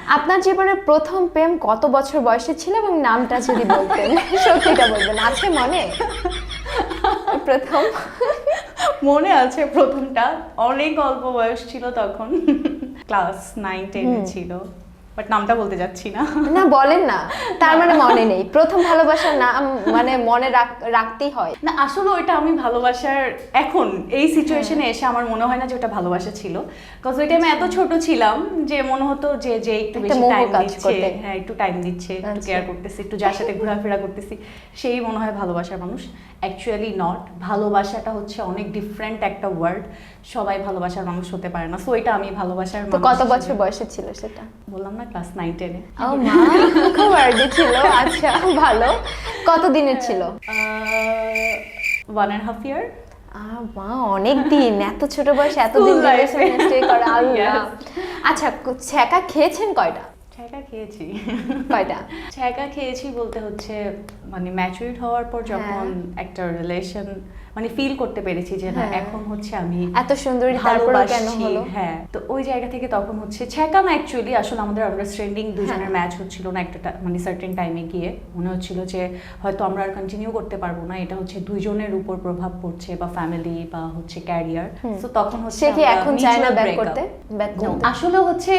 আপনার জীবনের প্রথম প্রেম কত বছর বয়সে ছিল এবং নামটা যদি বলতেন? সত্যিটা বলবেন, আছে মনে? প্রথম মনে আছে প্রথমটা অনেক অল্প বয়স ছিল তখন, ক্লাস 9-10 ছিল, বাট নামটা বলতে যাচ্ছি না। না বলেন না, তার মানে মনে নেই। প্রথম ভালোবাসার নাম মানে মনে রাখতেই হয় না আসলে ওইটা আমি ভালোবাসার, এখন এই সিচুয়েশনে এসে আমার মনে হয় না যে ওটা ভালোবাসা ছিল, বিকজ ওই টাইমে এত ছোট ছিলাম যে মনে হতো যে যে একটু একটা বেশি মোহ টাইম কাজ দিচ্ছে, করতে। হ্যাঁ একটু টাইম দিচ্ছে, একটু আচ্ছা। কেয়ার করতেছি, একটু যার সাথে ঘোরাফেরা করতেছি, সেই মনে হয় ভালোবাসার মানুষ। Actually not. ভালোবাসাটা হচ্ছে অনেক ডিফারেন্ট একটা ওয়ার্ড, সবাই ভালোবাসার মানুষ হতে পারে না। সো এটা আমি ভালোবাসার তো মানুষ কত হিসেবে- বছর বয়সে ছিল সেটা? বললাম না ক্লাস 9-10-এ। ও মা, খুব আর্লি ছিল। আচ্ছা, ভালো। কত দিনের ছিল? 1.5 year। মা, অনেক দিন। এত ছোট বয়সে এত দিন School life এ। স্টে করে, আল্লাহ। Yes. আচ্ছা, ছ্যাঁকা খেয়েছেন কয়টা? ছ্যাঁকা খেয়েছি। কয়টা? ছ্যাঁকা খেয়েছি বলতে হচ্ছে মানে ম্যাচুরিড হওয়ার পর যখন একটা রিলেশন মানে ফিল করতে পেরেছি যে না হ্যাঁ। এখন হচ্ছে আমি এত সুন্দরী তারপরেও কেন ভালোবাসছি, হলো? হ্যাঁ। তো ওই জায়গা থেকে তখন হচ্ছে ছ্যাঁকা না, অ্যাকচুয়ালি আসলে আমাদের আন্ডারস্ট্যান্ডিং দুজনের ম্যাচ হচ্ছিল না একটা মানে সার্টেন টাইমে গিয়ে মনে হচ্ছিল যে হয়তো আমরা আর কন্টিনিউ করতে পারবো না, এটা হচ্ছে দুইজনের উপর প্রভাব পড়ছে, বা ফ্যামিলি বা হচ্ছে ক্যারিয়ার। তো তখন হচ্ছে সে কি আমরা এখন চায় না mutual ব্যাক breakup। করতে? ব্যাক No, করতে? আসলে হচ্ছে